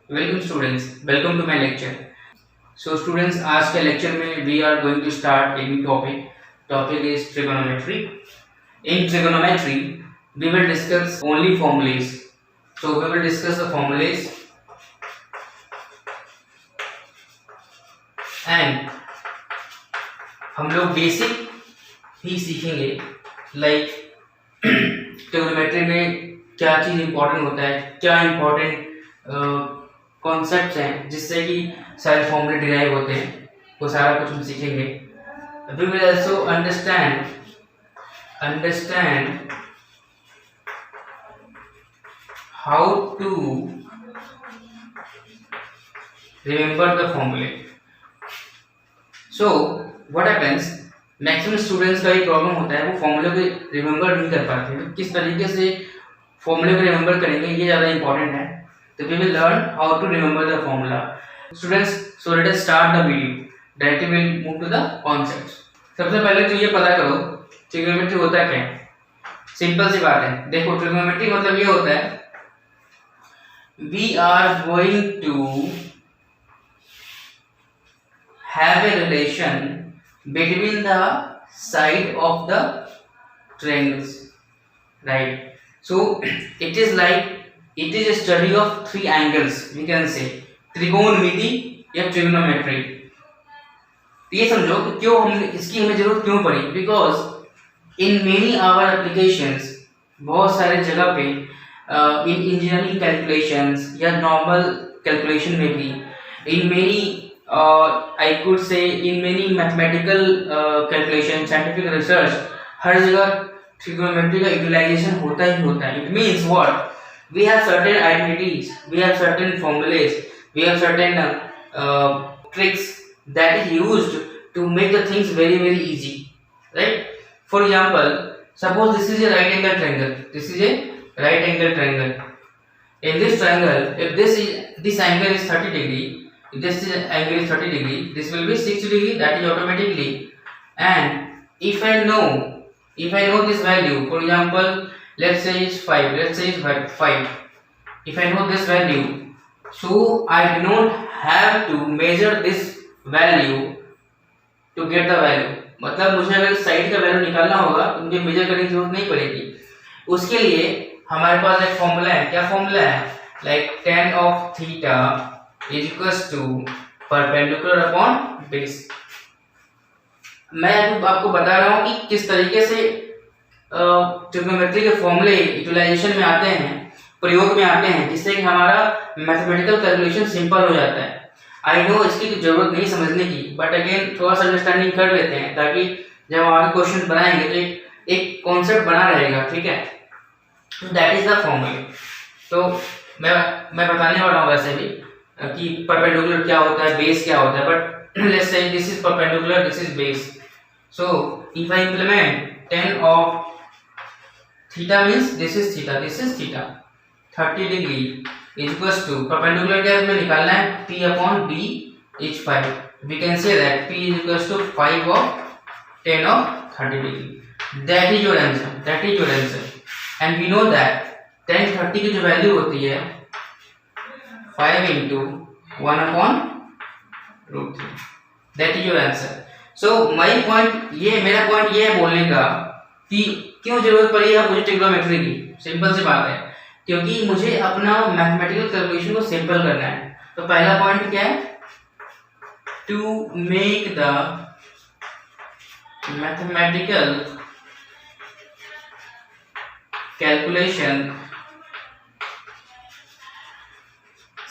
Welcome students, welcome to my lecture. So students, आज के lecture में we are going to start a new topic. Topic is trigonometry. In trigonometry we will discuss only formulas. So we will discuss the formulas and हम लोग basic ही सीखेंगे, like trigonometry में क्या चीज़ important होता है, क्या इंपॉर्टेंट कॉन्सेप्ट्स हैं जिससे कि सारे फॉर्मूले डिराइव होते हैं, वो सारा कुछ हम सीखेंगे। We will also understand how to remember the formula. So what happens, maximum students का ये प्रॉब्लम होता है, वो फॉर्मूले को रिमेंबर नहीं कर पाते हैं। किस तरीके से फॉर्मूले को रिमेंबर करेंगे ये ज़्यादा इंपॉर्टेंट है। तो we will learn how to remember the formula. Students, so let us start the video. Directly will move to the concepts. सबसे पहले तो ये पता करो ट्रिगोनोमेट्री होता क्या है। सिंपल सी बात है, देखो ट्रिगोनोमेट्री मतलब ये होता है, we are going to have a relation between the side of the triangles, right? So it is a study of three angles, we can say त्रिकोणमिति या ट्रिगोनोमेट्री। ये समझो कि क्यों इसकी हमें जरूरत क्यों पड़ी, because in many our applications, बहुत सारे जगह पे इन इंजीनियरिंग कैलकुलेशंस या नॉर्मल कैलकुलेशन में भी, in many I could say in many mathematical calculation, scientific research, हर जगह ट्रिगोनोमेट्री का यूटिलाइजेशन होता ही होता है। It means what, we have certain identities, we have certain formulae, we have certain tricks that is used to make the things very very easy, right? For example, suppose this is a right angle triangle, this is a right angle triangle. In this triangle, if this angle is 30 degree, if this angle is 30 degree, this will be 60 degree, that is automatically. And if I know this value, for example, let's say it's 5, let's say it's 5. If I know this value, so I do not have to measure this value to get the value. मतलब मुझे अगर side का value निकालना होगा तो मुझे major करने की जरूरत नहीं पड़ेगी। उसके लिए हमारे पास एक फॉर्मूला है। क्या फॉर्मूला है? Like tan of theta is equals to perpendicular upon base. मैं आपको बता रहा हूँ कि किस तरीके से ट्रिगोनोमेट्री के फॉर्मूले यूटिलाइजेशन में आते हैं, प्रयोग में आते हैं, जिससे कि हमारा मैथमेटिकल कैलकुलेशन सिंपल हो जाता है। आई नो इसकी जरूरत नहीं समझने की, बट अगेन थोड़ा सा अंडरस्टैंडिंग कर लेते हैं, ताकि जब हम आगे क्वेश्चन बनाएंगे तो एक कॉन्सेप्ट बना रहेगा, ठीक है? That is the formula. तो मैं बताने वाला हूँ वैसे भी कि परपेंडिकुलर क्या होता है, बेस क्या होता है, but let's say this is perpendicular, this is base. So if I implement tan of theta means this is theta 30 degree is equals to perpendicular क्या हमें निकालना है, p upon d is 5। We can say that p is equals to 5 of tan of 30 degree. That is your answer. And we know that tan 30 की जो value होती है 5 into 1 upon root 3. That is your answer. So मेरा point ये है बोलने का कि क्यों जरूरत पड़ी है मुझे ट्रिगोनोमेट्री की। सिंपल सी बात है, क्योंकि मुझे अपना मैथमेटिकल कैलकुलेशन को सिंपल करना है। तो पहला पॉइंट क्या है? To make the mathematical calculation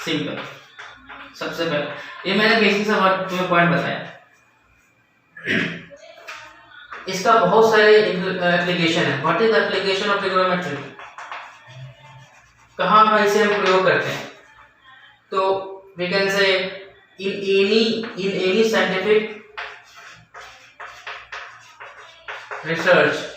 simple. सबसे पहले ये मैंने बेसिक सा तुम्हें पॉइंट बताया। इसका बहुत सारे एप्लीकेशन है। What is the application of trigonometry? कहाँ इसे हम प्रयोग करते हैं? तो वी कैन से इन एनी साइंटिफिक रिसर्च।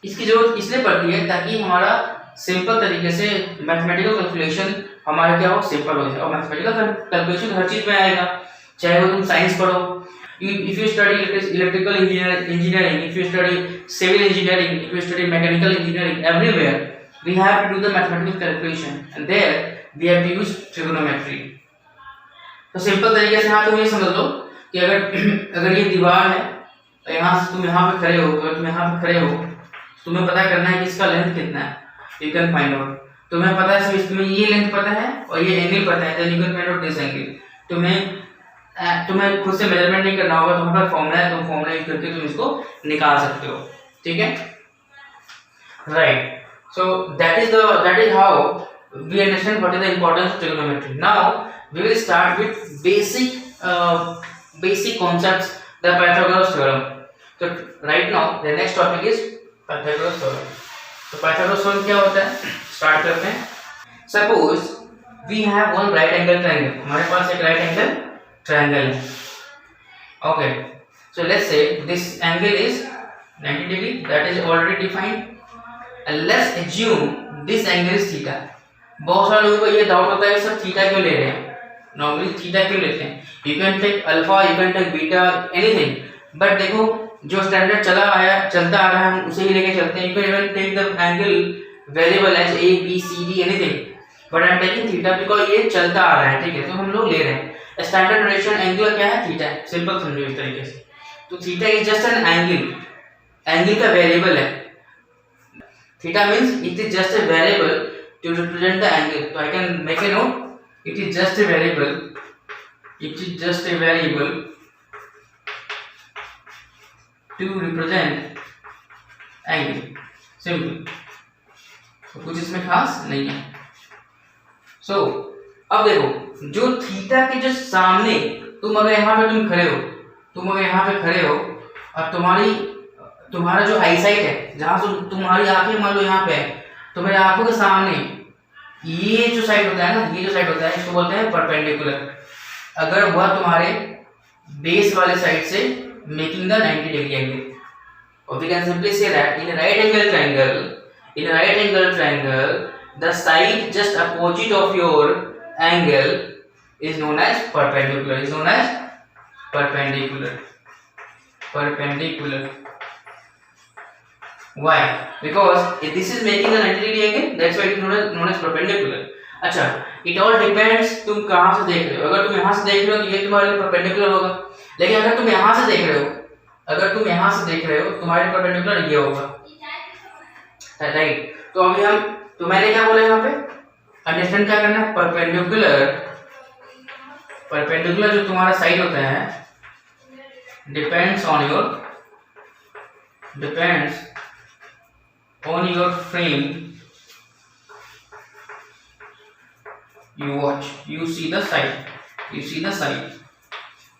इसकी जरूरत इसलिए पड़ती है ताकि हमारा सिंपल तरीके से मैथमेटिकल कैलकुलेशन हमारा क्या हो, सिंपल हो जाए। और मैथमेटिकल कैलकुलेशन हर चीज में आएगा, चाहे वो तुम साइंस पढ़ो, if you study electrical engineering, if you study civil engineering, if you study mechanical engineering, everywhere we have to do the mathematical calculation and there we have to use trigonometry. तो simple तरीके से हाँ तुम ये समझ लो कि अगर ये दीवार है, यहाँ से तुम यहाँ पे खड़े हो, अगर तुम यहाँ पे खड़े हो, तुम्हें पता करना है कि इसका लेंथ कितना है, यू कैन फाइंड आउट। तुम्हें पता है इसमें ये लेंथ पता है और ये एंगल पता है, then you can find out this angle. तुम्हें खुद से मेजरमेंट नहीं करना होगा, तुम्हारे पास फॉर्मूला है, तुम फॉर्मूला यूज करके तुम इसको निकाल सकते हो, ठीक है, right. So that is how we understand what is the importance of trigonometry. Now we will start with basic concepts, the Pythagoras theorem. So right now the next topic is Pythagoras theorem. तो Pythagoras theorem क्या होता है, start करते हैं। Suppose we have one right angle triangle, हमारे पास एक right angle triangle है, okay, so let's say this angle is 90 degree, that is already defined, and let's assume this angle is theta. बहुत सारे लोगों को ये डाउट होता है सर थीटा क्यों ले रहे हैं, नॉर्मली थीटा क्यों लेते हैं, you can take alpha, you can take beta, anything, but देखो जो स्टैंडर्ड चलता आ रहा है हम उसे ही लेके चलते हैं। You can even take the angle variable as A B C D anything, but I am taking theta because ये चलता आ रहा है, ठीक है, तो हम लोग ले रहे हैं। स्टैंडर्ड रेशियो एंगल क्या है, थीटा है, सिंपल समझो इस तरीके से। तो theta is just an angle का वेरिएबल है, theta means it is just a variable to represent the angle. So I can make a note, it is just a variable, it is just a variable to represent angle, simple, तो कुछ इसमें खास नहीं है। So अब देखो जो theta के जो सामने तुम अगर यहाँ पे तुम खड़े हो और तुम्हारा जो आई साइट है, जहाँ से तुम्हारी आंखें मान लो यहाँ पे है, तुम्हारी आंखों के सामने ये जो साइड होता है ना, ये जो साइड होता है इसको बोलते हैं परपेंडिकुलर। अगर वह तुम्हारे बेस वाले साइड से मेकिंग द 90 डिग्री एंगल, और वी कैन सिंपली से that in right angle triangle the side just opposite of your angle is known as perpendicular. Why? Because this is making a 90 degree angle, that's why it is known as perpendicular. अच्छा, it all depends तुम कहाँ से देख रहे हो। अगर तुम यहाँ से देख रहे हो तो ये तुम्हारे लिए perpendicular होगा, लेकिन अगर तुम यहाँ से देख रहे हो तुम्हारे perpendicular ये होगा, राइट। तो मैंने क्या बोला यहाँ पे, अंडरस्टैंड क्या करना है, परपेंडिकुलर जो तुम्हारा साइड होता है depends on your frame, you see the side,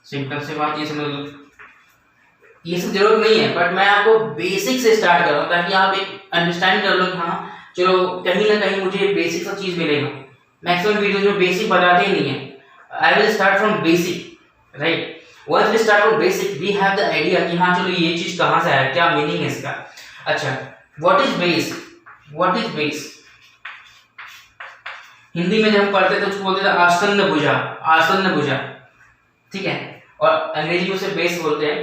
simple से बात ये समझ लो। ये सब जरूरत नहीं है, बट मैं आपको बेसिक से स्टार्ट कर रहा हूँ ताकि आप एक अंडरस्टैंड कर लो कि हाँ चलो कहीं ना कहीं मुझे बेसिक सा चीज मिलेगा। मैक्सिमम वीडियोस में बेसिक बताते ही नहीं है। I will start from basic, right. Once we start from basic, we have the idea कि हाँ चलो ये चीज कहाँ से आया, क्या मीनिंग है इसका। अच्छा, what is base? हिंदी में जब हम पढ़ते थे उसको बोलते थे आसन्न भुजा, ठीक है, और अंग्रेजी में उसे बेस बोलते हैं।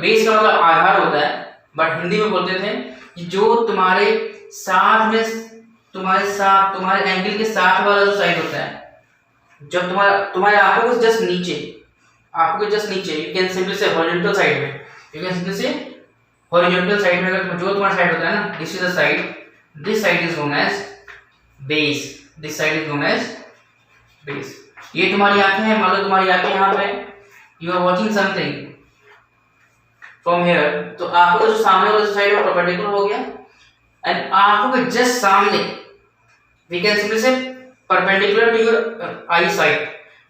बेस का मतलब आधार होता है, बट हिंदी में बोलते थे कि जो तुम्हारे साथ में तुम्हारे एंगल के साथ वाला जो साइड होता है, जब तुम्हारे आंखों के जस्ट नीचे, you can simply say horizontal side में, अगर जो तुम्हारा साइड होता है ना, this is the side, this side is known as base, ये तुम्हारी आंखें हैं, मान लो तुम्हारी आंखें यहाँ पे, you are watching something from here, तो आंखों का जो सामने वाला साइड है परपेंडिकुलर हो गया, एंड आंखों के जस्ट सामने we can simply say perpendicular to your eye side,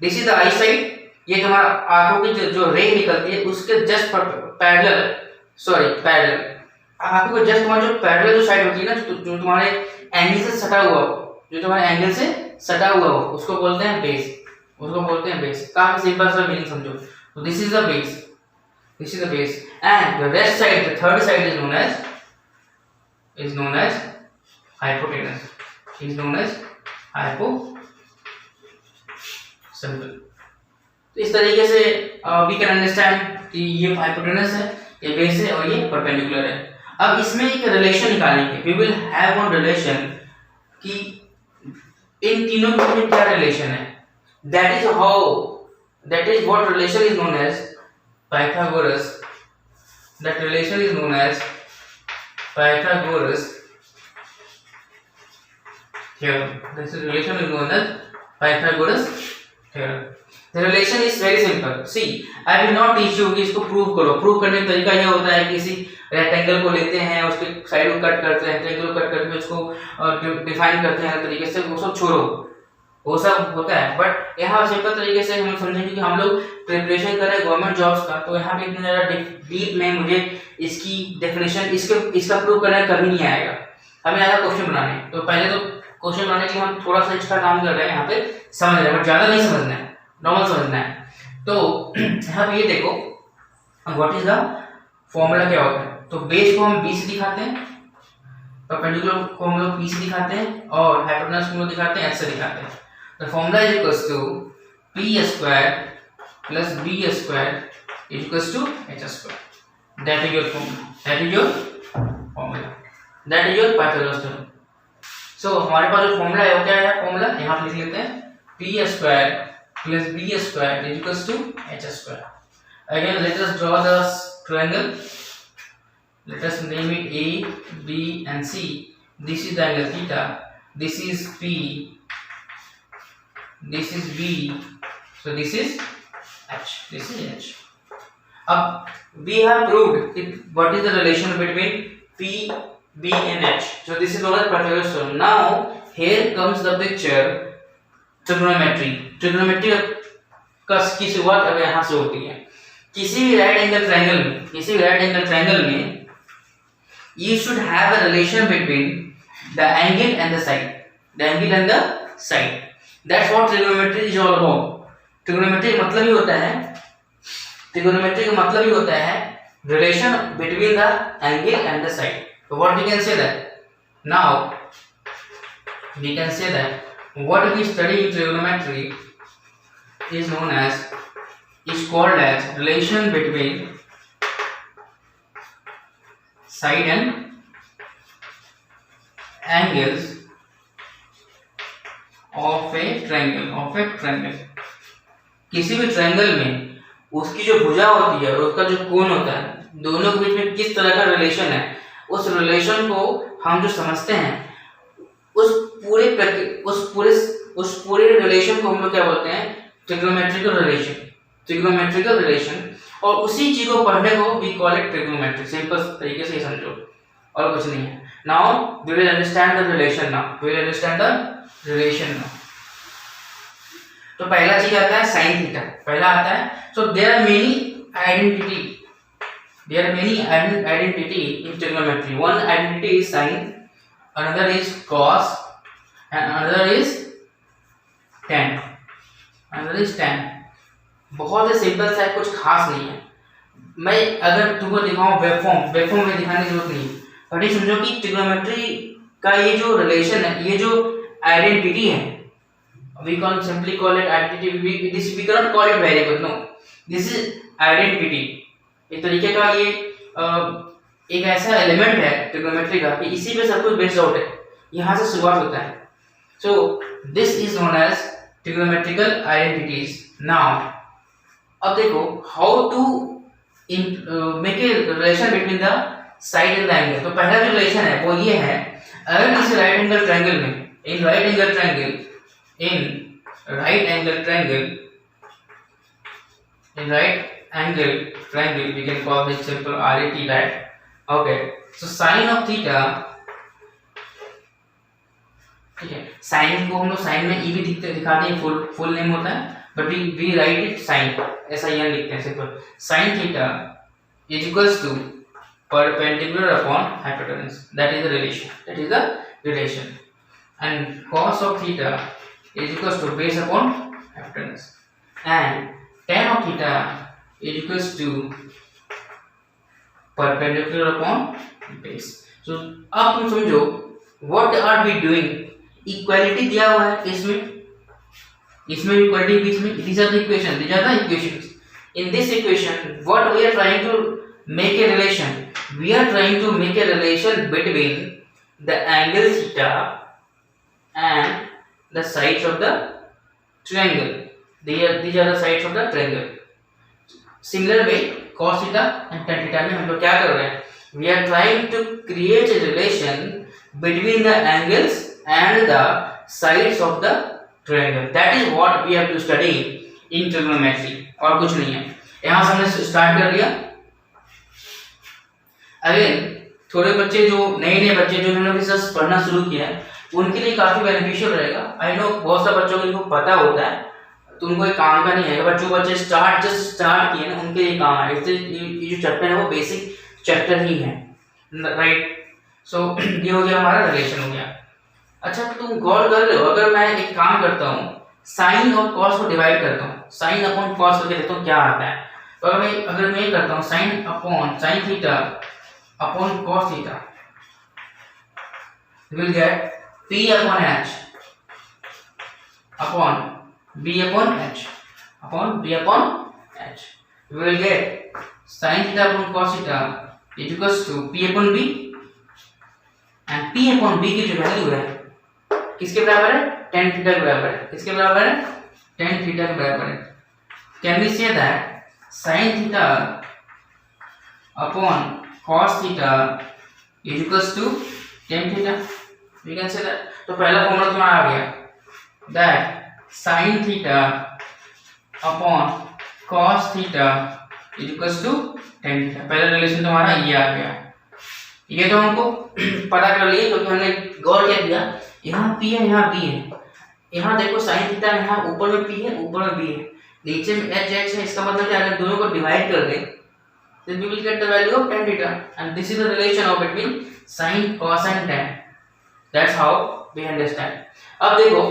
this is the eye side, ये तुम्हारा आंखों की जो रे निकलती है उसके जस्ट पैरेलल, आंखों के जस्ट तुम्हारा जो पैरेलल जो साइड होती है ना, जो तुम्हारे एंगल से सटा हुआ हो, उसको बोलते हैं बेस। काफी सिंपल सा मीनिंग समझो। तो this is the base, and the rest side, the third side is known as hypotenuse, simple. तो इस तरीके से वी कैन अंडरस्टैंड कि ये हाइपोटेनस है, ये बेस है और ये परपेंडिकुलर है। अब इसमें एक रिलेशन निकालेंगे, we will have one relation कि इन तीनों के बीच क्या रिलेशन है, that is what relation is known as Pythagoras, that relation is known as Pythagoras theorem. This relation is known as Pythagoras theorem. The relation is very simple. See, I will not teach you कि इसको prove करो. Prove करने का तरीका यह होता है, किसी रेक्टेंगल को लेते हैं, उसके साइड को कट करते हैं, रेक्टेंगल को कट करके उसको डिफाइन करते हैं तरीके से, वो सब छोड़ो, वो सब होता है. बट यहाँ सिंपल तरीके से हम समझेंगे कि हम लोग प्रिपरेशन करें गवर्नमेंट जॉब्स का, तो यहाँ पे इतना ज़्यादा डीप में मुझे इसकी डेफिनेशन इसका प्रूव करना कभी नहीं आएगा. हमें आएगा क्वेश्चन बनाने. तो पहले तो क्वेश्चन बनाने के लिए हम थोड़ा सा एक्स्ट्रा काम कर रहे हैं, यहाँ पे समझ रहे हैं, बट ज़्यादा नहीं समझना है, नॉर्मल समझना है. तो यहाँ पे ये देखो व्हाट इज द फॉर्मूला क्या होता है. तो बेस को हम बी से दिखाते हैं, परपेंडिकुलर को हम लोग पी से दिखाते हैं, और हाइपोटेनस को हम लोग दिखाते हैं एच से दिखाते हैं. The formula is equals to P square plus B square is equals to H square. That is your formula, that is your formula, that is your Pythagoras theorem. So हमारे पास जो फॉर्मूला है वो क्या है, फॉर्मूला यहाँ पे लिख लेते हैं, P square plus B square is equals to H square. Again let us draw the triangle, let us name it A, B and C. This is the angle theta, this is P, this is B, so this is H, this is H. अब we have proved what is the relation between P, B and H. So this is known as Pythagoras theorem. Now here comes the picture trigonometry. Trigonometry की शुरुआत अब यहाँ से होती है. किसी भी राइट एंगल ट्रायंगल में you should have a relation between the angle and the side. That's what trigonometry is all about. Trigonometry का मतलब ही होता है relation between the angle and the side. So what we can say that? Now we can say that what we study in trigonometry is called as relation between side and angles of a triangle. किसी भी triangle में उसकी जो भुजा होती है और उसका जो कोण होता है, दोनों के बीच में किस तरह का रिलेशन है, उस रिलेशन को हम जो समझते हैं, उस पूरे रिलेशन को हम लोग क्या बोलते हैं, ट्रिग्नोमेट्रिकल रिलेशन. और उसी चीज को पढ़ने को we call it trigonometry. Simple तरीके से समझो, और कुछ नहीं है. Now we will understand the relation now. तो पहला चीज आता है साइन थीटा, पहला आता है. So there are many identity in trigonometry. One identity is sine, another is cos and another is tan. बहुत ही सिंपल सा है, कुछ खास नहीं है. मैं अगर तुमको दिखाऊं वेवफॉर्म में दिखाने की जरूरत नहीं, बट ये समझो कि ट्रिग्नोमेट्री का ये जो रिलेशन है, ये जो आइडेंटिटी है, we can simply call it identity. We cannot call it variable. No, this is identity. एक तरीके का ये एक ऐसा एलिमेंट है ट्रिग्नोमेट्री का कि इसी पे सब कुछ बेस्ड आउट है, यहाँ से शुरुआत होता है. So this is known as trigonometrical identities. Now अब देखो how to make a relation between the side and the angle. तो पहला जो रिलेशन है वो ये है, अगर किसी राइट एंगल ट्रायंगल में in right angle triangle we can call this simple RAT, right? Okay, so sine of theta, ठीक है. साइन को हम लोग साइन में ई भी दिखाते हैं, फुल नेम होता है, but we write it sine, ऐसा यहाँ लिखते हैं simple. Sine theta is equals to perpendicular upon hypotenuse. That is the relation. And cos of theta is equals to base upon hypotenuse, and tan of theta is equals to perpendicular upon base. So अब तुम समझो what are we doing. Equality दिया हुआ है इसमें equality बीच में. these are the equations in this equation what we are trying to make a relation we are trying to make a relation between the angle theta and the sides of the triangle. These are the sides of the triangle. Similar way, cos theta and tan theta में हम लोग क्या कर रहे हैं? We are trying to create a relation between the angles and the sides of the triangle. That is what we have to study in trigonometry. और कुछ नहीं है. यहाँ से हमने स्टार्ट कर लिया. अगेन थोड़े बच्चे जो नए बच्चे जो उन्होंने भी सच पढ़ना शुरू किया है उनके लिए काफी बेनिफिशियल रहेगा. आई नो बहुत सारे बच्चों को इनको पता होता है तो उनको एक काम का नहीं है, बट जो बच्चे जस्ट स्टार्ट किए ना उनके लिए काम है. ये जो चैप्टर है वो बेसिक चैप्टर ही है, राइट. सो ये हो गया हमारा रिलेशन हो गया. अच्छा तुम गौर कर लो, अगर मैं एक काम करता हूँ साइन और कॉस को डिवाइड करता हूँ, साइन अपॉन कॉस करके देखता हूँ क्या आता है. तो अगर मैं ये करता हूँ sine upon sine theta upon cos theta, will get p upon h upon b upon h upon b upon h. We will get sin theta upon cos theta is equals to p upon b, and p upon b की जो value है किसके बराबर है? tan theta के बराबर है. किसके बराबर है? tan थीटा के बराबर है. Can we say that sin theta upon cos theta is equals to tan theta? We can say that. तो पहला फॉर्मूला तुम्हारा आ गया that sin theta upon cos theta is equals to tan theta. पहला relation तुम्हारा ये आ गया. ये तो हमको पता कर लिए क्योंकि हमने गौर क्या किया, यहाँ p है यहाँ b है. यहाँ देखो sin थीटा यहाँ ऊपर में p है ऊपर में b है, नीचे में h है. इसका मतलब क्या है, दोनों को डिवाइड कर दें then we will get the value of tan theta, and this is the relation of between sin, cos and tan. That's how we understand. अब देखो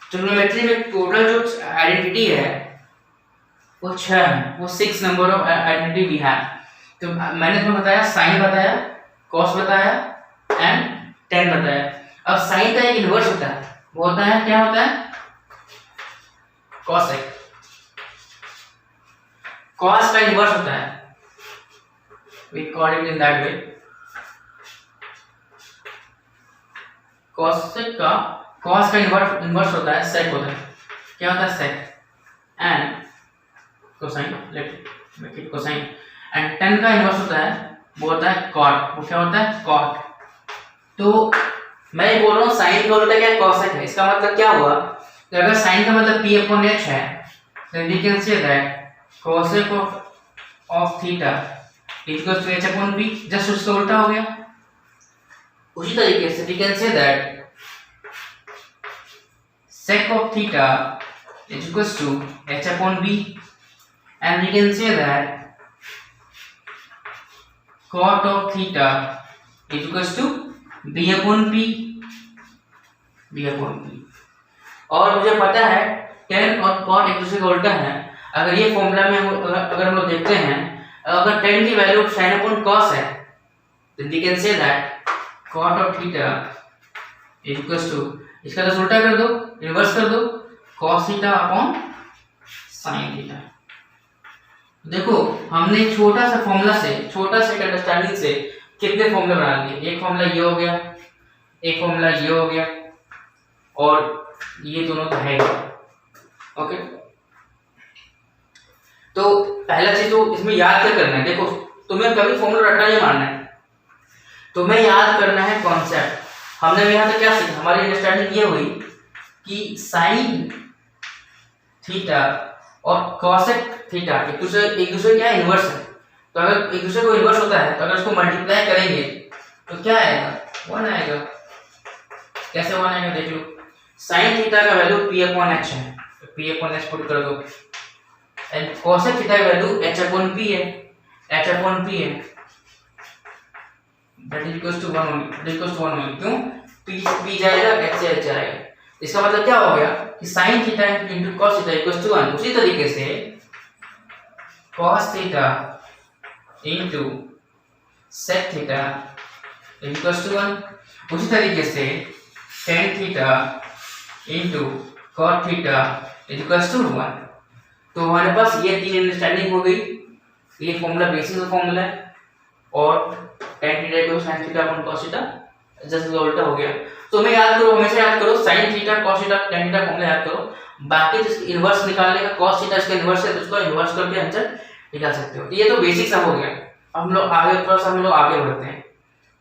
ट्रिग्नोमेट्री में टोटल जो आइडेंटिटी है वो 6 है, वो 6 number of identity we have. तो मैंने तुम्हें बताया साइन बताया, कॉस बताया एंड tan बताया. अब साइन का एक इनवर्स होता है, वो होता है क्या होता है? कॉसेक. कॉस का इनवर्स होता है, we call it in that way. Cosec का कॉस का इनवर्स होता है सेक होता है. क्या होता है? Sec. And cosine, let make it cosine. And tan का इनवर्स होता है, वो होता है कॉट. वो क्या होता है? कॉट. तो मैं बोल रहा हूँ साइन का उल्टा क्या? कॉसेक है. इसका मतलब क्या हुआ कि अगर साइन का मतलब p अपॉन h है then we can say that cosec of theta equals to h upon p. Just उसका उल्टा हो गया. उसी तरीके से we can say that sec of theta is equals to h upon b, and we can say that cot of theta is equals to b upon p. b upon p. और मुझे पता है tan और cot एक दूसरे का उल्टा है. अगर ये फॉर्मूला में अगर हम लोग देखते हैं, अगर tan की वैल्यू sin upon cos है then we can say that cot of theta is equals to, इसका तो उल्टा कर दो, रिवर्स कर दो, cos theta upon sin theta. देखो हमने छोटा सा फॉर्मूला से, छोटा सा अंडरस्टैंडिंग से कितने फॉर्मूले बना लिए. एक फॉर्मूला ये हो गया, एक फॉर्मूला ये हो गया, और ये दोनों तो है. ओके, तो पहला चीज तो इसमें याद क्या करना है. देखो तुम्हें कभी फॉर्मूला रट्टा नहीं मारना है, तुम्हें याद करना है कॉन्सेप्ट. हमने यहाँ तक क्या सीखा, हमारी अंडरस्टैंडिंग ये हुई कि साइन थीटा और कॉसेक थीटा एक दूसरे क्या इनवर्स है. तो अगर एक दूसरे को इनवर्स होता है तो अगर उसको मल्टीप्लाई करेंगे तो क्या आएगा? 1 आएगा. कैसे 1 आएगा देख लो. साइन थीटा का वैल्यू p अपॉन h है, तो p अपॉन h पुट कर दो, एंड कॉसेक थीटा का वैल्यू h अपॉन p है, h अपॉन p है. That is equals to 1 only. That is equals to 1 only. क्यों? p जाएगा, h से h जाएगा. इसका मतलब क्या हो गया कि sin theta into cos theta equals to 1. उसी तरीके से cos theta into sec theta equals to 1. उसी तरीके से tan theta into cot theta equals to 1. तो हमारे पास ये तीन अंडरस्टैंडिंग हो गई. ये फॉर्मूला बेसिक फॉर्मूला है. और tan theta equal sin theta upon cos theta, just उल्टा हो गया। तो मैं याद करो, हमेशा याद करो sin theta cos theta tan theta formula याद करो, बाकी जिसकी इनवर्स निकालने का cos थीटा इसका इनवर्स है तो उसको इनवर्स करके आंसर निकाल सकते हो। तो ये तो बेसिक सा हो गया। अब हम लोग आगे थोड़ा सा हम लोग आगे बढ़ते हैं,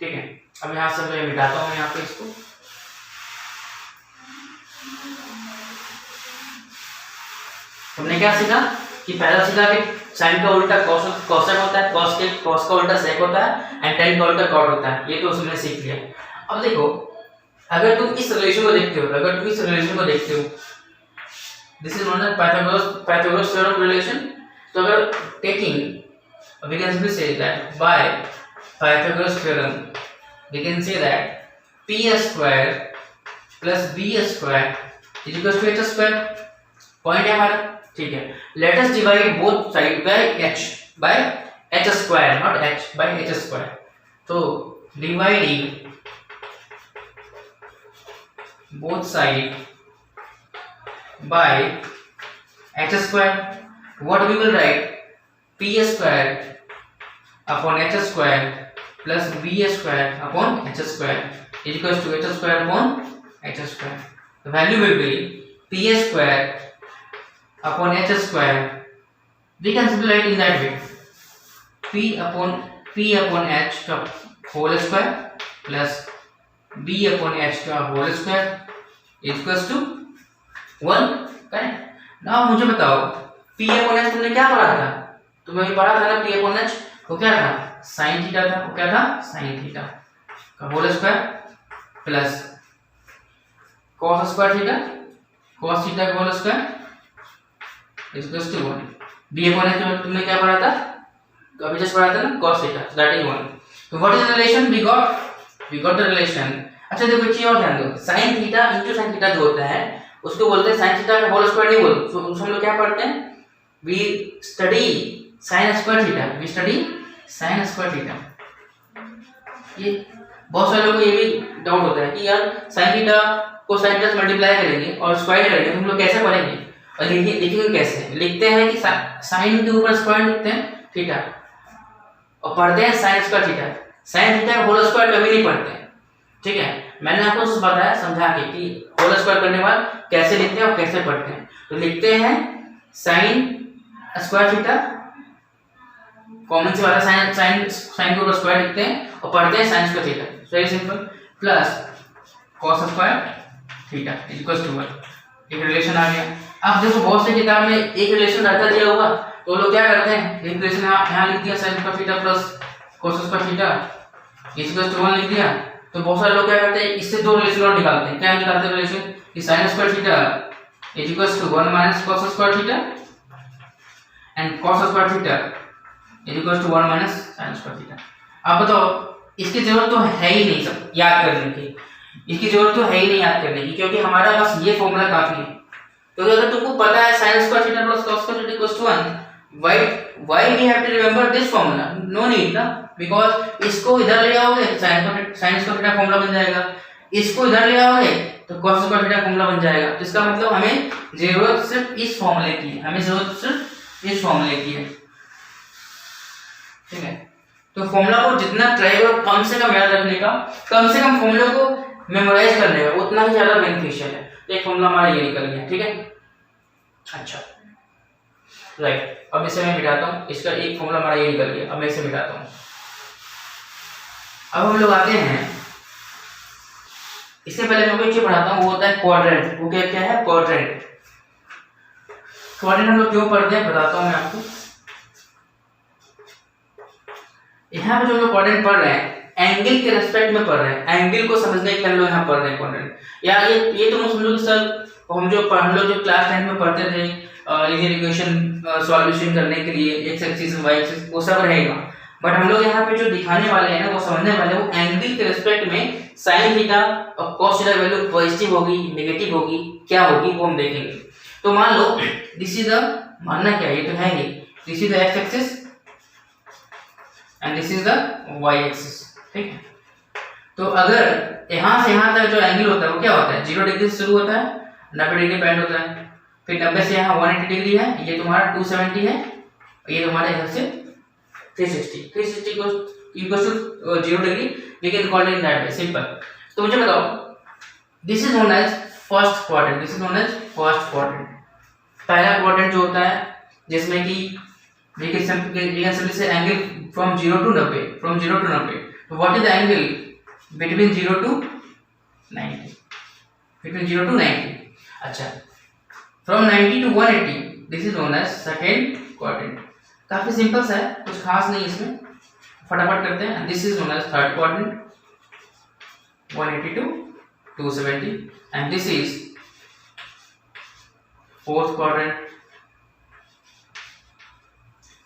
ठीक है। अब यहाँ से मैं मिटाता हूँ यहाँ पे इसको, हमने क्या सीखा कि पहला सीखा कि साइन का उल्टा कोसेक होता है, कॉस का उल्टा सेक होता है एंड टेन का उल्टा कॉट होता है, ये तो उसमें सीख लिया। अब देखो अगर तुम इस रिलेशन को देखते हो, this is known as Pythagoras theorem relation. तो अगर टेकिंग वी कैन सिंपली से that by Pythagoras theorem we can say that p² + b² equals to h²। Point है हमारा, ठीक है। Let us divide both side by h², not h, by h²। तो dividing both side by h², what we will write p² upon h² plus b² upon h² equals to h² upon h². The value will be p² upon h². We can simplify it in that way, p upon h का whole square plus b upon h का whole square equals to 1, correct. Now मुझे बताओ p upon h तुमने क्या पढ़ा था? तुम्हें पढ़ा था ना p upon h वो क्या था? sin थीटा था। वो क्या था? sin थीटा का whole square plus cos square theta, cos theta का whole square equals to 1। b upon h तुमने क्या पढ़ा था? तो अभी जस्ट पढ़ा था ना cos थीटा, दैट इज 1। तो what is the relation we got the relation. अच्छा देखो एक चीज और ध्यान दो, sin theta into sin theta जो होता है उसको बोलते हैं sin थीटा का होल स्क्वायर नहीं बोलते। तो हम लोग क्या पढ़ते हैं? We study sin square theta, ये बहुत सारे लोगों को ये भी डाउट होता है कि यार sin थीटा को sin थीटा से मल्टीप्लाई करेंगे और स्क्वायर करेंगे तो हम लोग कैसे पढ़ेंगे और लिखेंगे कैसे? लिखते हैं कि sin के ऊपर स्क्वायर लिखते हैं थीटा और पढ़ते हैं sin square theta. sin theta का होल स्क्वायर कभी नहीं पढ़ते हैं, ठीक है। मैंने आपको बताया समझा के कि होल स्क्वायर करने के बाद कैसे लिखते हैं और कैसे पढ़ते हैं। तो लिखते हैं sin स्क्वायर थीटा, कॉमन से वाला sin के ऊपर स्क्वायर लिखते हैं और पढ़ते हैं sin square theta, very simple, plus cos square theta equals to 1। एक रिलेशन आ गया। अब देखो बहुत से किताब में एक रिलेशन रहता दिया हुआ तो लोग क्या करते हैं, एक रिलेशन यहाँ लिख दिया sin square theta plus cos square theta equals to 1 लिख दिया। तो बहुत सारे लोग क्या करते हैं, इससे दो रिलेशन और निकालते हैं। क्या निकालते हैं रिलेशन कि sin square theta equals to 1 minus cos square theta and cos square theta equals to 1 minus sin square theta. अब बताओ इसकी जरूरत तो है ही नहीं सब याद करने की, इसकी जरूरत तो है ही नहीं याद करने की, क्योंकि हमारा बस ये फॉर्मूला काफी है। तो अगर तुमको पता है sin square theta plus cos square theta equals to 1, why we have to remember this formula? No need ना, बिकॉज इसको इधर ले आओगे sin स्क्वायर थीटा फॉर्मूला बन जाएगा, इसको इधर ले आओगे तो cos स्क्वायर थीटा फॉर्मूला बन जाएगा। तो इसका मतलब हमें जरूरत सिर्फ इस फॉर्मूले की है, ठीक है। तो फॉर्मूला को जितना ट्राई करो कम से कम याद रखने का, कम से कम फॉर्मूले को मेमोराइज करने का, उतना ही ज्यादा बेनिफिशियल है। तो एक फॉर्मूला हमारा ये निकल गया, ठीक है। अच्छा राइट, अब इसे मैं मिटाता हूँ, इसका एक फॉर्मूला हमारा ये निकल गया। अब मैं इसे मिटाता हूँ। अब हम लोग आते हैं, इससे पहले मैं कुछ पढ़ाता हूँ, वो होता है क्वाड्रेंट। वो क्या है? क्वाड्रेंट। क्वाड्रेंट हम लोग क्यों पढ़ते हैं बताता हूँ मैं आपको। यहाँ पे जो लोग क्वाड्रेंट पढ़ रहे हैं एंगल के रेस्पेक्ट में पढ़ रहे हैं, एंगल को समझने के लिए हम लोग यहाँ पढ़ रहे हैं क्वाड्रेंट। या ये तो समझो कि सर हम लोग जो क्लास 10 में पढ़ते थे लीनियर इक्वेशन सॉल्यूशन करने के लिए एक्स एक्सिस वाई एक्सिस वो सब रहेगा, बट हम लोग यहाँ पे जो दिखाने वाले हैं ना वो समझने वाले हैं वो एंगल के रेस्पेक्ट में sin थीटा और cos थीटा वैल्यू पॉजिटिव होगी नेगेटिव होगी क्या होगी वो हम देखेंगे। तो मान लो दिस इज द, मानना क्या ये तो है ही, this is the X axis and this is the Y axis, ठीक है। तो अगर यहाँ से यहाँ तक जो एंगल होता है वो क्या होता है, 0 डिग्री से शुरू होता है, 90 डिग्री बैंड होता है, फिर 90 से यहाँ 180 डिग्री है, ये तुम्हारा 270 है, ये तुम्हारे इधर से 360 को equals to 0 degree, we can call it in that way, simple. तो मुझे बताओ, this is known as first quadrant, this is known as first quadrant. पहला क्वाड्रेंट जो होता है जिसमें कि we can simply say angle from 0 to 90, from 0 to 90. So what is the angle between 0 to 90? Between 0 to 90. अच्छा, from 90 to 180, this is known as second quadrant. काफी simple सा है, कुछ खास नहीं इसमें, फटाफट करते हैं. This is known as third quadrant, 180 to 270, and this is fourth quadrant.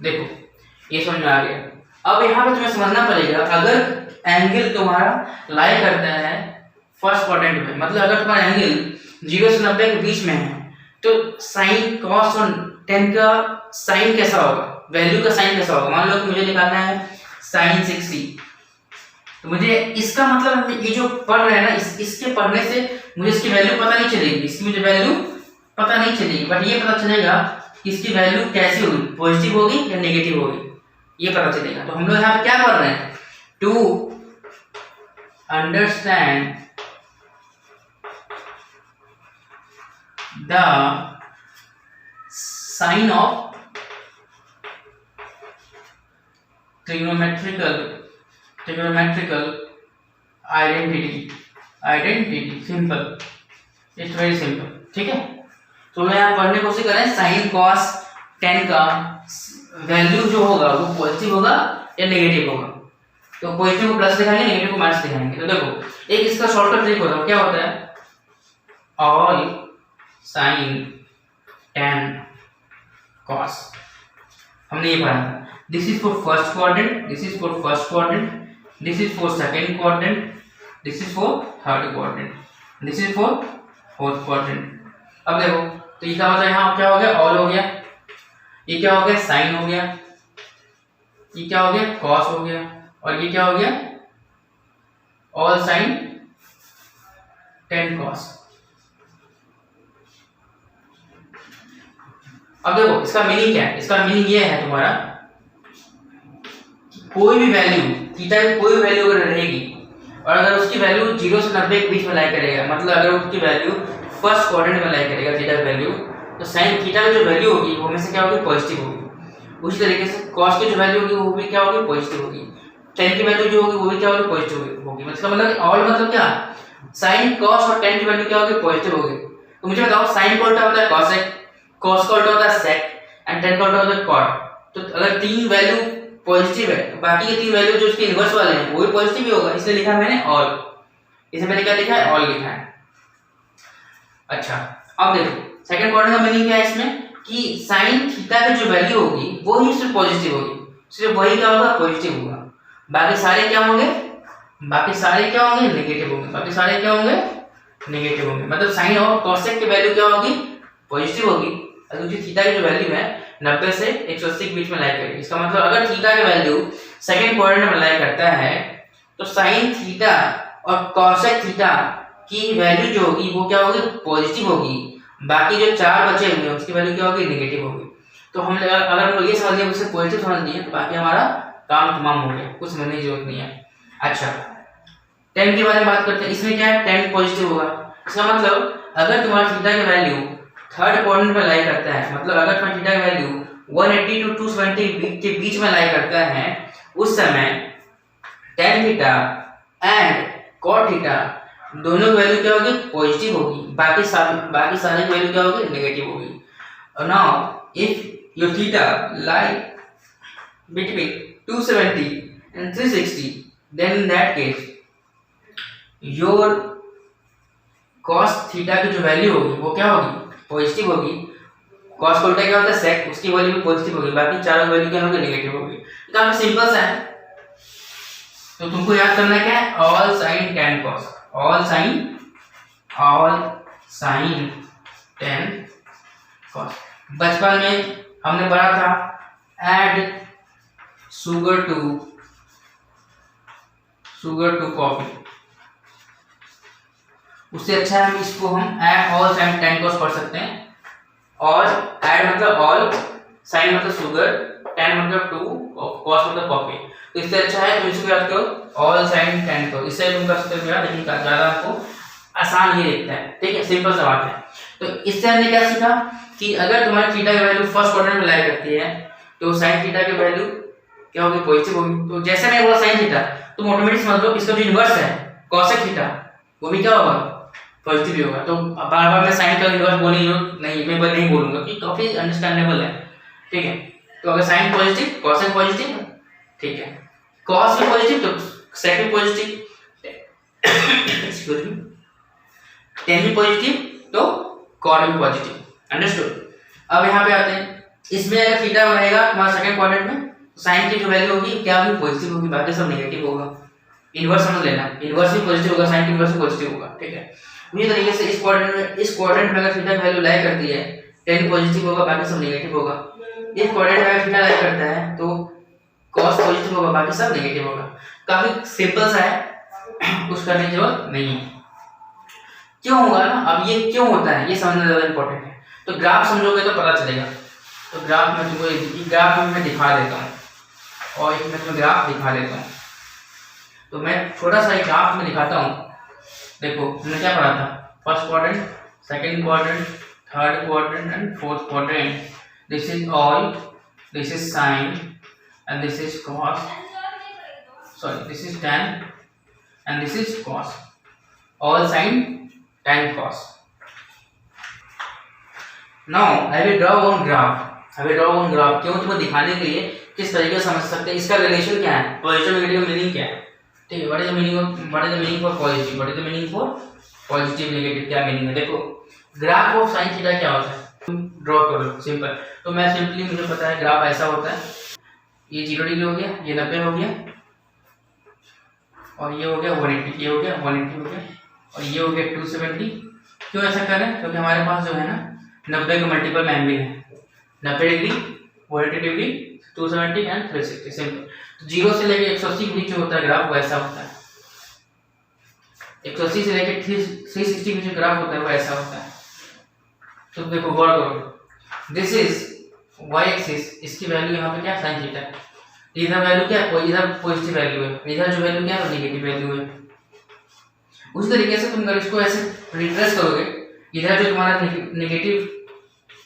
देखो ये समझ में आ गया. अब यहाँ पे तुम्हें समझना पड़ेगा, अगर एंगल तुम्हारा लाई करता है फर्स्ट क्वाड्रेंट में, मतलब अगर तुम्हारा एंगल 0 से 90 के बीच में है, तो साइन कॉस और टेन का साइन कैसा होगा, वैल्यू का साइन कैसा होगा. मान लो कि मुझे निकालना है साइन 60, तो मुझे इसका मतलब ये जो पढ़ रहे हैं ना, इसके पढ़ने से मुझे इसकी वैल्यू पता नहीं चलेगी, इसकी मुझे वैल्यू पता नहीं चलेगी, बट ये पता चलेगा कि इसकी वैल्यू कैसी होगी, पॉजिटिव होगी या नेगेटिव होगी, ये पता चलेगा. तो हम लोग यहाँ पे क्या पढ़ रहे हैं, to understand the sine of trigonometrical identity, simple, it's very simple. ठीक है, तो मैं यहाँ पढ़ने की कोशिश करें साइन कॉस टेन का वैल्यू जो होगा वो पॉजिटिव होगा या नेगेटिव होगा. तो पॉजिटिव को प्लस दिखाएंगे, नेगेटिव को माइनस दिखाएंगे. तो देखो एक इसका शॉर्टकट ट्रिक होता है, क्या होता है, ऑल साइन टेन कॉस, हमने ये पढ़ा था. This is for first quadrant, this is for first quadrant, this is for second quadrant, this is for third quadrant, this is for fourth quadrant. अब देखो तो ये क्या होता है, यहाँ क्या हो गया, ऑल हो गया, ये क्या हो गया, साइन हो गया, ये क्या हो गया, कॉस हो गया, और ये क्या हो गया, ऑल साइन टेन कॉस. अब देखो इसका मीनिंग क्या है, इसका मीनिंग ये है तुम्हारा, कोई भी वैल्यू थीटा की कोई भी वैल्यू अगर रहेगी और अगर उसकी वैल्यू 0 से 90 के बीच में लाई करेगा, मतलब अगर उसकी वैल्यू फर्स्ट क्वाड्रेंट में लाई करेगा थीटा की वैल्यू, तो साइन थीटा की जो वैल्यू होगी वो हमेशा क्या होगी, पॉजिटिव होगी. उसी तरीके से कॉस की जो वैल्यू होगी वो भी क्या होगी, पॉजिटिव होगी. टेन की वैल्यू जो होगी वो भी क्या होगी, पॉजिटिव होगी. मतलब ऑल मतलब क्या, साइन कॉस और टेन की वैल्यू क्या होगी, पॉजिटिव होगी. तो मुझे बताओ साइन का उल्टा होता है कॉसेक, कॉस का उल्टा होता है सेक, एंड टेन का उल्टा होता है कॉट. तो अगर तीन वैल्यू पॉजिटिव है तो बाकी के तीन वैल्यू जो उसके इनवर्स वाले हैं वो भी पॉजिटिव ही होगा, इसलिए लिखा मैंने ऑल. इसे मैंने क्या लिखा है, ऑल लिखा है. अच्छा अब देखो सेकंड क्वाड्रेंट का मीनिंग क्या है इसमें, कि साइन थीटा की जो वैल्यू होगी वो ही सिर्फ पॉजिटिव होगी, सिर्फ वही क्या होगा, पॉजिटिव होगा. बाकी सारे क्या होंगे, बाकी सारे क्या होंगे, नेगेटिव होंगे. बाकी सारे क्या होंगे, नेगेटिव होंगे. मतलब साइन और कॉसेक की वैल्यू क्या होगी, पॉजिटिव होगी. और जो थीटा की जो वैल्यू है 90 से 180 के बीच में लाई करेगी. इसका मतलब अगर थीटा का वैल्यू सेकंड क्वाड्रेंट में लाई करता है तो साइन थीटा और कॉसेक थीटा की वैल्यू जो होगी वो क्या होगी, पॉजिटिव होगी. बाकी जो चार बचे हुए हैं उसकी वैल्यू क्या होगी, नेगेटिव होगी. तो हम अगर हम लोग ये समझ लिया, उससे पॉजिटिव समझ लिए, तो बाकी हमारा काम तमाम हो गया, कुछ समझने की जरूरत नहीं है. अच्छा टेन के बारे में बात करते हैं. इसमें क्या है, टेन पॉजिटिव होगा. इसका मतलब अगर तुम्हारा थीटा की वैल्यू थर्ड क्वाड्रेंट में लाई करता है, मतलब अगर तुम्हारा थीटा का वैल्यू 180 to 270 के बीच में लाई करता है, उस समय tan theta and cot theta दोनों की वैल्यू क्या होगी, पॉजिटिव होगी. बाकी सारे की वैल्यू क्या होगी, नेगेटिव होगी. Now if your theta lie between 270 and 360, then in that case your cos theta की जो वैल्यू होगी वो क्या होगी, पॉजिटिव होगी. cos का उल्टा क्या होता है, sec, उसकी वैल्यू भी पॉजिटिव होगी. बाकी चारों वैल्यू क्या होगी, नेगेटिव होगी. काफी सिंपल सा है. तो तुमको याद करना क्या है, all sine tan cos, all sine tan cos. बचपन में हमने पढ़ा था ऐड शुगर टू कॉफी. उससे अच्छा है इसको हम add all sine tan cos पढ़ सकते हैं. और ऐड मतलब ऑल, साइन मतलब शुगर, tan मतलब टू, कॉस मतलब कॉफी. तो इससे अच्छा है तुम इसको याद करो ऑल साइन tan करो, इससे तुम कर सकते हो यार, लेकिन ज्यादा आपको आसान ये दिखता है। ठीक है, सिंपल सा बात है। तो इससे हमने क्या सीखा कि अगर तुम्हारी थीटा की वैल्यू फर्स्ट क्वाड्रेंट में लाई करती है तो साइन थीटा की वैल्यू क्या होगी, पॉजिटिव होगी। तो जैसे मैंने बोला साइन थीटा, तुम ऑटोमेटिक समझ लो इसका जो इनवर्स है cosec थीटा वो भी क्या होगा, पॉजिटिव ही होगा। तो बार बार मैं साइन का इनवर्स बोलने की जरूरत नहीं, मैं नहीं बोलूंगा कि काफी अंडरस्टैंडेबल है। ठीक है, तो अगर साइन पॉजिटिव cosec पॉजिटिव, ठीक है, cos भी पॉजिटिव तो sec भी पॉजिटिव, एक्सक्यूज मी, tan भी पॉजिटिव तो cot भी पॉजिटिव। अंडरस्टूड। अब यहाँ पे आते हैं, इसमें अगर थीटा रहेगा तुम्हारा सेकंड क्वाड्रेंट में, साइन की जो वैल्यू होगी क्या होगी, पॉजिटिव होगी, बाकी सब नेगेटिव होगा। इनवर्स समझ लेना, इनवर्स भी पॉजिटिव होगा, साइन की इनवर्स भी पॉजिटिव होगा। ठीक है, उसी तरीके से इस क्वाड्रेंट में अगर थीटा की वैल्यू लाई करती है, tan पॉजिटिव होगा, बाकी सब नेगेटिव होगा। इस क्वाड्रेंट में अगर थीटा लाई करता है तो cos पॉजिटिव होगा, बाकी सब नेगेटिव होगा। काफी सिंपल सा है, कुछ करने की जरूरत नहीं है। क्यों होगा ना, अब ये क्यों होता है ये समझना ज्यादा इंपॉर्टेंट है। तो ग्राफ समझोगे तो पता चलेगा। तो ग्राफ में तुमको ग्राफ में मैं दिखा देता हूँ, और इसमें तुम्हें ग्राफ दिखा देता हूँ। तो मैं छोटा सा एक ग्राफ में दिखाता हूँ। देखो हमने क्या पढ़ा था, first quadrant, second quadrant, third quadrant and fourth quadrant. This is all, this is sine and this is cos, sorry this is tan and this is cos, all sine tan cos. Now I will draw one graph. I will draw one graph. क्यों, तुम्हें दिखाने के लिए किस तरीके से समझ सकते हैं इसका रिलेशन क्या है, पॉजिटिव नेगेटिव मीनिंग क्या है। ठीक है, what is the meaning for positive, what is the meaning for positive negative, क्या मीनिंग है। देखो ग्राफ ऑफ साइन थीटा क्या होता है, तुम ड्रॉ करो सिंपल। तो मैं सिंपली, मुझे पता है ग्राफ ऐसा होता है, ये 0 डिग्री हो गया, ये 90 हो गया, और ये हो गया 180, ये हो गया 180 हो गया, और ये हो गया 270। क्यों ऐसा कर रहे हैं, क्योंकि हमारे पास जो है ना 90 का मल्टीपल एंगल है, 90 डिग्री, 180 डिग्री, 270 एंड 360, सिंपल। तो 0 से लेके 180 के बीच जो होता है ग्राफ वो ऐसा होता है, 180 से लेके 360 के बीच जो ग्राफ होता है वो ऐसा होता है। तो देखो गौर करो, दिस इज y एक्सिस, इसकी वैल्यू यहाँ पे क्या sin थीटा है, इधर वैल्यू क्या है, इधर पॉजिटिव वैल्यू है, इधर जो वैल्यू क्या है नेगेटिव वैल्यू है। उस तरीके से तुम अगर इसको ऐसे रिट्रेस करोगे, इधर जो तुम्हारा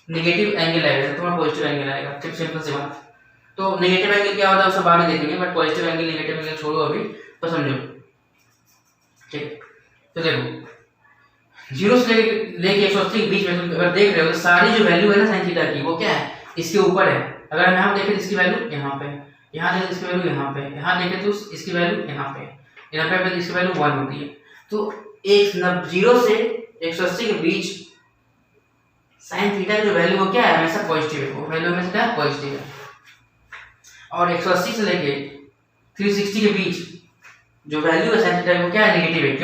नेगेटिव एंगल आएगा, तुम्हारा पॉजिटिव एंगल आएगा। ठीक, सिंपल सी बात। तो नेगेटिव एंगल क्या होता है उसे बाद में देखेंगे, but positive angle negative angle छोड़ो अभी, तो समझो। ठीक, तो देखो 0 से लेके 180 के बीच में तुम अगर देख रहे हो तो सारी जो वैल्यू है ना साइन थीटा की वो क्या है, इसके ऊपर है। अगर हम यहाँ देखें इसकी वैल्यू यहाँ पे, यहाँ देखें इसकी वैल्यू यहाँ पे, यहाँ देखें तो इसकी वैल्यू यहाँ पे, यहाँ पे इसकी वैल्यू 1 होती है। तो एक 0 से 180 के बीच साइन थीटा की जो वैल्यू वो क्या है, हमेशा पॉजिटिव है, वो वैल्यू हमेशा क्या है, पॉजिटिव है। और 180 से लेके 360 के बीच जो वैल्यू है साइन थीटा वो क्या है, नेगेटिव है।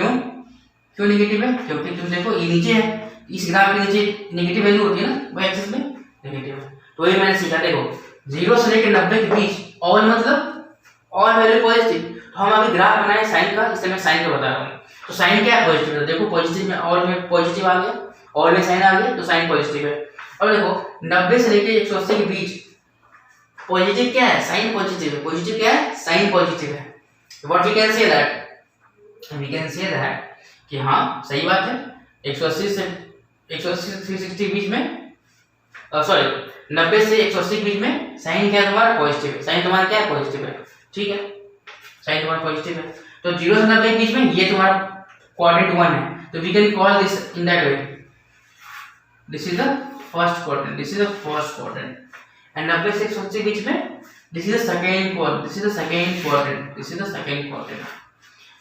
क्यों नेगेटिव है, क्योंकि तुम देखो ये नीचे है, इस ग्राफ के नीचे नेगेटिव वैल्यू होती है ना, वो एक्सिस में नेगेटिव है। तो ये मैंने सीखा, देखो 0 से लेकर 90 के बीच ऑल मतलब ऑल वैल्यू पॉजिटिव। तो हम अभी ग्राफ बनाए साइन का, इसलिए मैं साइन का बता रहा हूँ। तो साइन क्या है, पॉजिटिव है। देखो पॉजिटिव में ऑल में पॉजिटिव आ गया, ऑल में साइन आ गया, तो साइन पॉजिटिव है। और देखो 90 से लेके 180 के बीच पॉजिटिव क्या है, साइन पॉजिटिव है। पॉजिटिव क्या है, साइन पॉजिटिव है। What we can say that, we can say that कि हाँ सही बात है, 180 से 360 के बीच में, सॉरी 90 से 180 के बीच में साइन क्या है तुम्हारा, पॉजिटिव है। साइन तुम्हारा क्या है, पॉजिटिव है। ठीक है, साइन तुम्हारा पॉजिटिव है। तो 0 से 90 के बीच में ये तुम्हारा क्वाड्रेंट 1 है, तो we can call this in that way, this is the first quadrant, this is the first quadrant. And 90 से 180 के बीच में this is the second quadrant, this is the second quadrant, this is the second quadrant.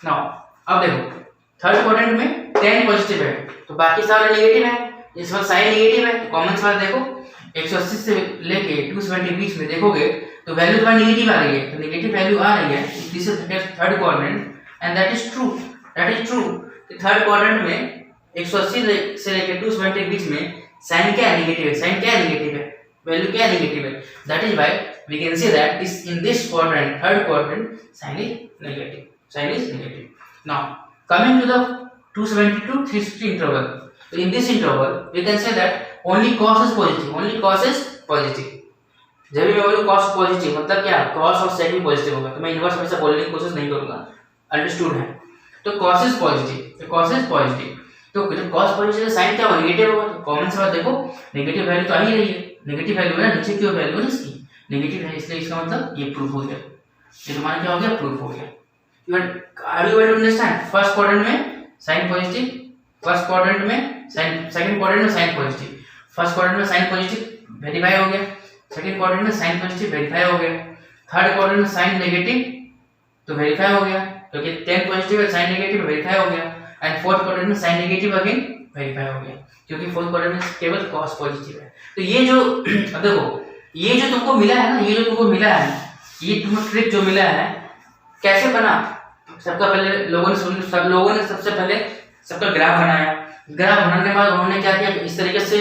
Now अब देखो third quadrant में tan positive है, तो बाकी सारे नेगेटिव है, इस बार साइन नेगेटिव है। तो कॉमन सी बात देखो 180 से लेके 270 के बीच में देखोगे तो वैल्यू तुम्हारी नेगेटिव आ रही है, तो नेगेटिव वैल्यू आ रही है, this is third quadrant and that is true, that is true. Third quadrant में 180 से लेके 270 के बीच में साइन क्या है, नेगेटिव है। साइन क्या है, नेगेटिव है, वैल्यू क्या है, नेगेटिव है। That is why we can say that this in this quadrant, third quadrant, sine is negative, sine is negative. Now coming to the 270 to 360 interval, so in this interval we can say that only cos is positive, only cos is positive, जब भी मैं बोलूँ cos positive मतलब क्या, cos और सेक भी positive होगा, तो मैं इनवर्स हमेशा बोलने की कोशिश नहीं करूंगा, अंडरस्टूड है। तो cos is positive, cos is positive, तो जब कॉस पॉजिटिव साइन क्या होगा, नेगेटिव होगा। तो कॉमन सी बात देखो, नेगेटिव वैल्यू तो आ ही रही है, नेगेटिव वैल्यू है ना, नीचे की वैल्यू है इसकी नेगेटिव है, इसलिए इसका मतलब ये प्रूफ हो गया, ये तुम्हारा क्या हो गया, प्रूफ हो गया। Are you able to understand? First quadrant में साइन पॉजिटिव, फर्स्ट क्वाड्रेंट में साइन, सेकंड क्वाड्रेंट में साइन पॉजिटिव, फर्स्ट क्वाड्रेंट में साइन पॉजिटिव वेरीफाई हो गया, सेकंड क्वाड्रेंट में साइन पॉजिटिव वेरीफाई हो गया, थर्ड क्वाड्रेंट में साइन नेगेटिव तो वेरीफाई हो गया, क्योंकि 10 पॉजिटिव है साइन नेगेटिव वेरीफाई हो गया, एंड फोर्थ क्वाड्रेंट में साइन नेगेटिव अगेन वेरीफाई हो गया, क्योंकि फोर्थ क्वाड्रेंट में केवल कॉस पॉजिटिव है। तो ये जो देखो, ये जो तुमको मिला है ना, ये जो तुमको मिला है, ये तुमको ट्रिक जो मिला है कैसे बना, सबका पहले सब लोगों ने सबसे पहले सबका ग्राफ बनाया, ग्राफ बनाने के बाद उन्होंने क्या किया, इस तरीके से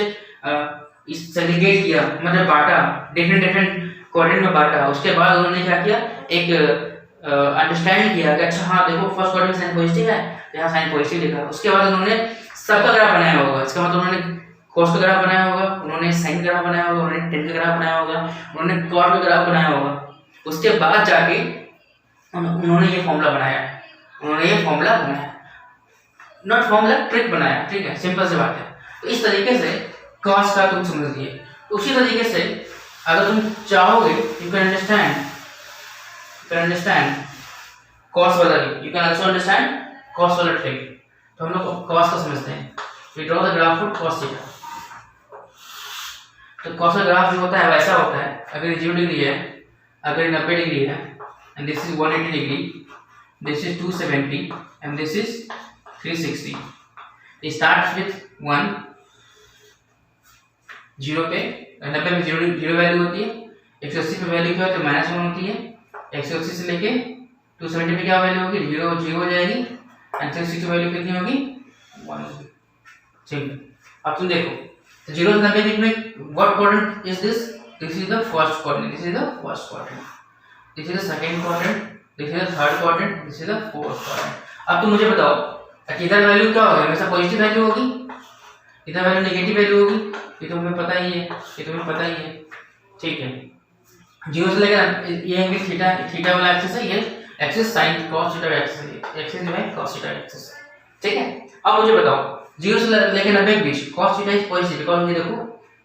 इस सेग्रीगेट किया, मतलब बांटा, डिफरेंट क्वाड्रेंट में बांटा। उसके बाद उन्होंने क्या किया, एक अंडरस्टैंड किया कि अच्छा हाँ देखो फर्स्ट क्वाड्रेंट में साइन पॉजिटिव है, यहाँ साइन पॉजिटिव लिखा। उसके बाद उन्होंने सबका ग्राफ बनाया होगा, इसका मतलब उन्होंने कॉस का ग्राफ बनाया होगा, उन्होंने साइन ग्राफ बनाया होगा, उन्होंने टेन का ग्राफ बनाया होगा, उन्होंने कॉट का ग्राफ बनाया होगा। उसके बाद जाके उन्होंने ये फॉर्मूला बनाया, नॉट फॉर्मूला, ट्रिक बनाया, ठीक है, सिंपल सी बात है। तो इस तरीके से कॉस का तुम समझ लिए। उसी तरीके से अगर तुम चाहोगे यू कैन अंडरस्टैंड कॉस वाला भी, you can also understand cos वाला ट्रिक। तो हम लोग कॉस का समझते हैं, we draw the graph for cos theta. तो कॉस का ग्राफ जो होता है वैसा होता है, अगर 0 डिग्री है, अगर 90 डिग्री है, and this is 180 degree, this is 270 and this is 360। It starts with 1 0 पे, 90 में 0 वैल्यू होती है, 180 पे वैल्यू क्या होती है, -1 होती है। 180 से लेके 270 पे क्या वैल्यू होगी, 0 हो जाएगी, एंड 360 की वैल्यू कितनी होगी, 1 होगी। ठीक, अब तुम देखो, तो 0 से 90 बीच में what quadrant is this, this is the first quadrant, this is the first quadrant, this is the second quadrant, this is the third quadrant, this is the fourth quadrant. अब तुम मुझे बताओ इधर वैल्यू क्या होगी, हमेशा पॉजिटिव वैल्यू होगी, इधर वैल्यू नेगेटिव वैल्यू होगी, ये तो हमें पता ही है, ये तुम्हें पता ही है, ठीक है। 0 से लेकर ये एंगल थीटा वाला एक्सिस है, ये axis sine cos theta axis है, एक्सिस जो है कॉस थीटा एक्सिस, ठीक है। अब मुझे बताओ 0 से लेकर 90 के बीच cos theta is positive, because ये देखो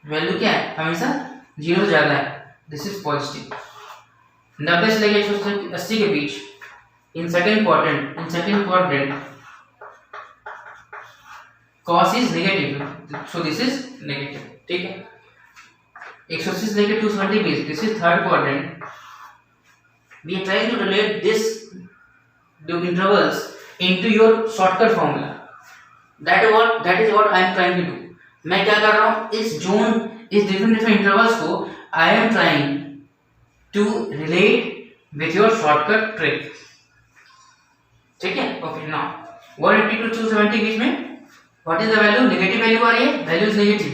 वैल्यू क्या है, हमेशा 0 से ज्यादा है, दिस इज पॉजिटिव। 90 से लेकर 180 के बीच in second quadrant cos is negative, so this is negative, ठीक है। 180 से लेकर 270 बीच, this is third quadrant, we are trying to relate this the intervals into your shortcut formula, that is what I am trying to do। मैं क्या कर रहा हूँ, इस जोन, इस डिफरेंट इंटरवल्स को I am trying to relate with your shortcut trick, ठीक है। ओके, नाउ 180 to 270 बीच में what is the value, negative value आ रही है, वैल्यू इज नेगेटिव।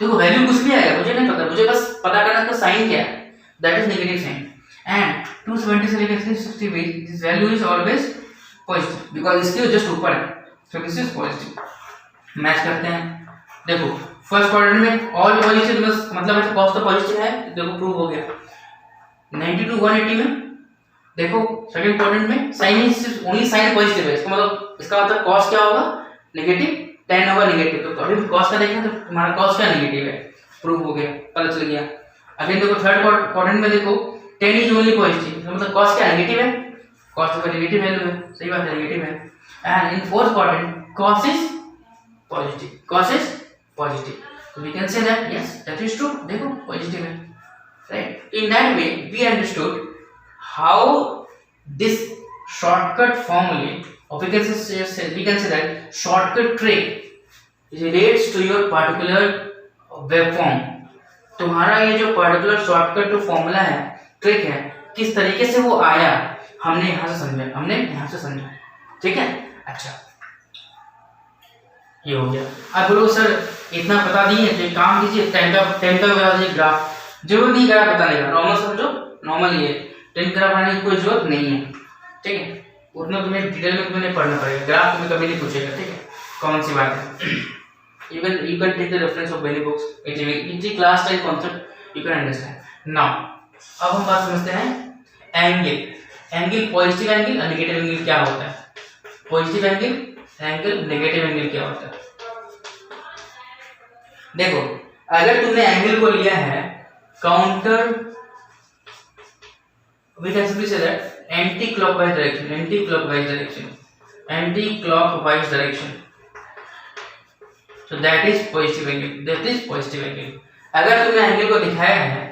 देखो वैल्यू कुछ भी आएगा, मुझे नहीं पता, मुझे बस पता करना है साइन क्या है, that is negative sine. And 270 से लेकर 360 बीच this value is always positive, because इसके जस्ट ऊपर है, so this is positive. Match करते हैं, देखो फर्स्ट क्वाड्रेंट में ऑल पॉजिटिव, मतलब है कॉस तो पॉजिटिव है, देखो प्रूव हो गया। 90 to 180 में देखो सेकंड क्वाड्रेंट में sine is only sine positive है, इसका मतलब कॉस क्या होगा, नेगेटिव, tan होगा नेगेटिव। तो अभी cos का देखें तो तुम्हारा cos क्या नेगेटिव है, प्रूव हो गया, पता चल गया। अभी देखो थर्ड क्वाड्रेंट में देखो tan इज ओनली पॉजिटिव, तो मतलब cos क्या नेगेटिव है, cos तो नेगेटिव वैल्यू है, सही बात है, नेगेटिव है। And in fourth quadrant cos is positive, तो we can say that yes that is true, देखो पॉजिटिव है, right. In that way we understood how this shortcut formula, or we can say that shortcut trick relates to your particular waveform। तुम्हारा ये जो particular shortcut जो formula है, trick है, किस तरीके से वो आया, हमने यहाँ से समझा, ठीक है। अच्छा, ये हो गया। अब बोलो सर इतना बता दिए, तो काम कीजिए, टेन का बता दीजिए ग्राफ, जरूर नहीं ग्राफ बताने का, नॉर्मल समझो, नॉर्मल ये 10 ग्राफ बनाने की कोई जरूरत नहीं है, ठीक है। उतना तुम्हें डिटेल में तुम्हें पढ़ना पड़ेगा, ग्राफ तुम्हें कभी नहीं पूछेगा, ठीक है, कौन सी बात है। you can take the reference of many books, it's a class type concept, you can understand। Now अब हम बात समझते हैं एंगल पॉजिटिव एंगल और नेगेटिव एंगल क्या होता है। पॉजिटिव एंगल नेगेटिव एंगल क्या होता है। देखो अगर तुमने एंगल को लिया है काउंटर, वी कैन सिंपली से that anticlockwise direction, so that is positive angle। अगर तुमने एंगल को दिखाया है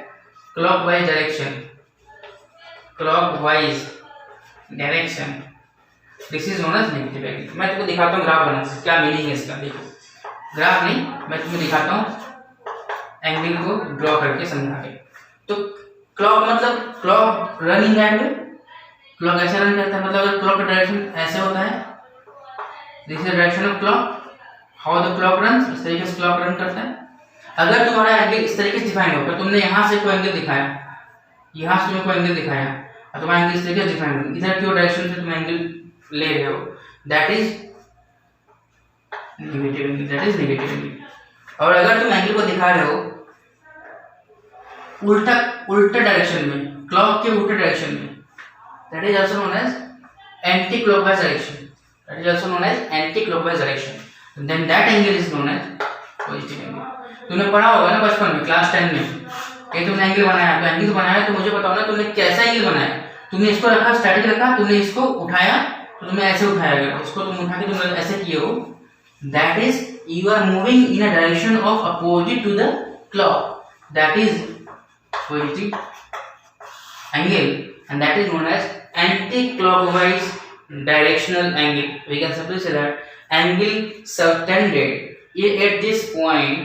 clockwise direction, this is known as negative angle. मैं तुमको दिखाता हूँ ग्राफ बना से क्या मीनिंग है इसका। देखो ग्राफ नहीं, मैं तुम्हें दिखाता हूँ एंगल को ड्रॉ करके समझा के। तो क्लॉक मतलब क्लॉक रनिंग एंगल, क्लॉक ऐसे रन करता है, मतलब अगर क्लॉक का डायरेक्शन ऐसे होता है, this is direction of clock, how the clock run, इस तरीके से क्लॉक रन करता है। अगर तुम्हारा एंगल इस तरीके से डिफाइन होगा, तुमने यहाँ से कोई एंगल दिखाया, यहाँ से तुमने कोई एंगल दिखाया और तुम्हारा एंगल इस तरीके से डिफाइन होगा, इधर की डायरेक्शन से तुम एंगल ले रहे हो, दैट इज नेगेटिव एंगल। और अगर तुम एंगल को दिखा रहे हो उल्टा डायरेक्शन में, क्लॉक के उल्टे डायरेक्शन में, that is also known as anticlockwise direction, then that angle is known as positive angle। तुमने पढ़ा होगा ना बचपन में क्लास 10 में, ये तुमने एंगल बनाया, तो एंगल बनाया तो मुझे बताओ ना तुमने कैसा एंगल बनाया। तुमने इसको रखा स्टैटिक रखा, तुमने इसको उठाया तो तुमने ऐसे उठाया, अगर इसको तुम उठा के तुमने ऐसे किए हो, that is you are moving in a direction of opposite to the clock, that is positive angle and that is known as anti-clockwise directional angle। We can simply say that angle subtended at this point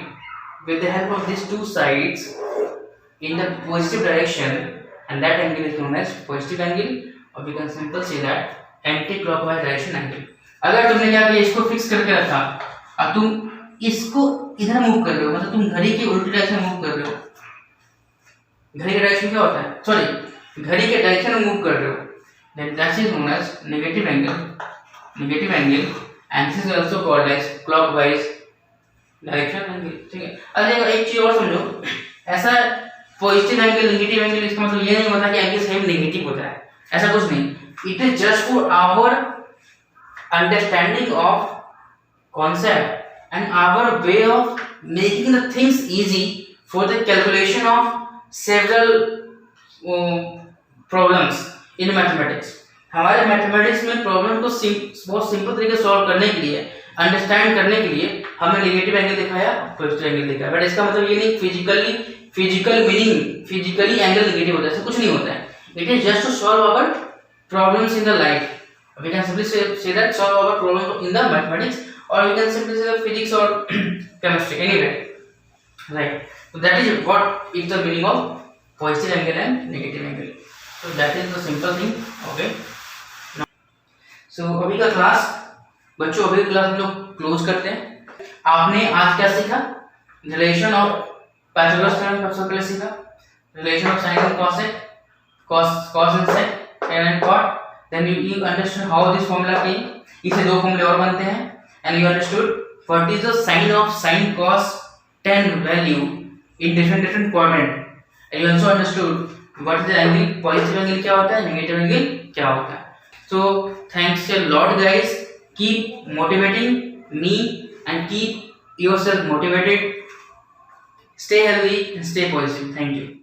with the help of these two sides in the positive direction and that angle is known as positive angle, or we can simply say that anti-clockwise direction angle। अगर तुमने क्या किया, इसको fix करके रखा और तुम इसको इधर मूव कर रहे हो, मतलब तुम घड़ी के उल्टे डायरेक्शन मूव कर रहे हो, घड़ी का डायरेक्शन क्या होता है, सॉरी घड़ी के डायरेक्शन में मूव कर रहे हो, then that is known as negative angle and this is also called as clockwise direction angle। ठीक है। अब एक चीज और समझो, ऐसा पॉजिटिव एंगल नेगेटिव एंगल इसका मतलब ये नहीं होता कि एंगल सेम नेगेटिव होता है, ऐसा कुछ नहीं। It is just for our understanding of concept and our way of making the things easy for the calculation of several problems in mathematics. हमारे मैथमेटिक्स में प्रॉब्लम को बहुत सिंपल तरीके से सॉल्व करने के लिए, अंडरस्टैंड करने के लिए हमने नेगेटिव एंगल दिखाया, पॉजिटिव एंगल दिखाया, बट इसका मतलब ये नहीं फिजिकली एंगल नेगेटिव होता है, ऐसा कुछ नहीं होता है। It is just to solve our problems in the life. We can simply से that solve our problem in the mathematics, और we can simply say physics और chemistry, anyway, right. So that is what is the meaning of positive angle and negative angle। So that is the simple thing, okay। So अभी का class बच्चों, अभी का class हम लोग close करते हैं। आपने आज क्या सीखा, रिलेशन ऑफ पाइथागोरस थ्योरम का सबसे पहले सीखा, relation of sine and cosec, cos and sec, tan and cot, then you understood how this formula came, इससे दो फॉर्मूले और बनते हैं, and you understood what is the sign of sin cos tan value in different quadrant, and you also understood what is the angle, positive angle क्या होता है, negative angle क्या होता है। So thanks a lot guys, keep motivating me and keep yourself motivated, stay healthy and stay positive। Thank you।